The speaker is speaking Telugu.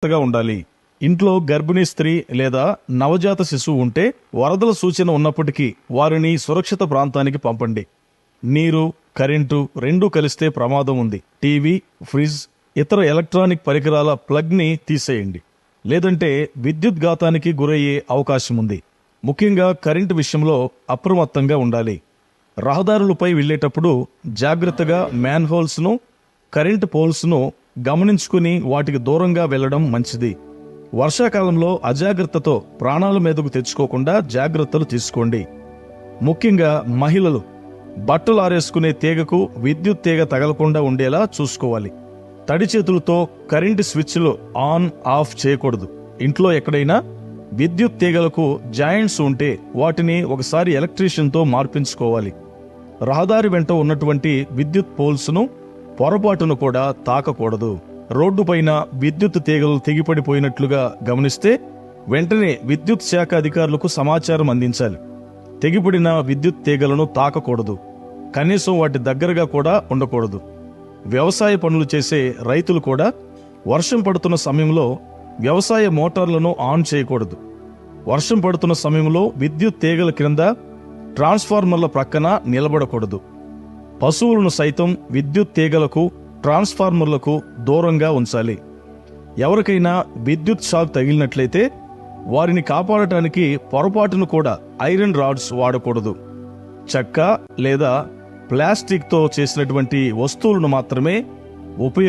ఉండాలి. ఇంట్లో గర్భిణీ స్త్రీ లేదా నవజాత శిశువు ఉంటే వరదల సూచన ఉన్నప్పటికీ వారిని సురక్షిత ప్రాంతానికి పంపండి. నీరు, కరెంటు రెండూ కలిస్తే ప్రమాదం ఉంది. టీవీ, ఫ్రిడ్జ్, ఇతర ఎలక్ట్రానిక్ పరికరాల ప్లగ్ని తీసేయండి, లేదంటే విద్యుత్ ఘాతానికి గురయ్యే అవకాశం ఉంది. ముఖ్యంగా కరెంటు విషయంలో అప్రమత్తంగా ఉండాలి. రహదారులపై వెళ్లేటప్పుడు జాగ్రత్తగా మ్యాన్హోల్స్ను, కరెంటు పోల్స్ను గమనించుకుని వాటికి దూరంగా వెళ్లడం మంచిది. వర్షాకాలంలో అజాగ్రత్తతో ప్రాణాల మీదకు తెచ్చుకోకుండా జాగ్రత్తలు తీసుకోండి. ముఖ్యంగా మహిళలు బట్టలు ఆరేసుకునే తీగకు విద్యుత్ తీగ తగలకుండా ఉండేలా చూసుకోవాలి. తడి చేతులతో కరెంటు స్విచ్లు ఆన్ ఆఫ్ చేయకూడదు. ఇంట్లో ఎక్కడైనా విద్యుత్ తీగలకు జాయింట్స్ ఉంటే వాటిని ఒకసారి ఎలక్ట్రీషియన్తో మార్పించుకోవాలి. రహదారి వెంట ఉన్నటువంటి విద్యుత్ పోల్స్ను పొరపాటును కూడా తాకకూడదు. రోడ్డుపైన విద్యుత్ తీగలు తెగిపడిపోయినట్లుగా గమనిస్తే వెంటనే విద్యుత్ శాఖ అధికారులకు సమాచారం అందించాలి. తెగిపడిన విద్యుత్ తీగలను తాకకూడదు, కనీసం వాటి దగ్గరగా కూడా ఉండకూడదు. వ్యవసాయ పనులు చేసే రైతులు కూడా వర్షం పడుతున్న సమయంలో వ్యవసాయ మోటార్లను ఆన్ చేయకూడదు. వర్షం పడుతున్న సమయంలో విద్యుత్ తీగల క్రింద, ట్రాన్స్ఫార్మర్ల ప్రక్కన నిలబడకూడదు. పశువులను సైతం విద్యుత్ తీగలకు, ట్రాన్స్ఫార్మర్లకు దూరంగా ఉంచాలి. ఎవరికైనా విద్యుత్ షాక్ తగిలినట్లయితే వారిని కాపాడటానికి పొరపాటును కూడా ఐరన్ రాడ్స్ వాడకూడదు. చెక్క లేదా ప్లాస్టిక్తో చేసినటువంటి వస్తువులను మాత్రమే ఉపయోగించాలి.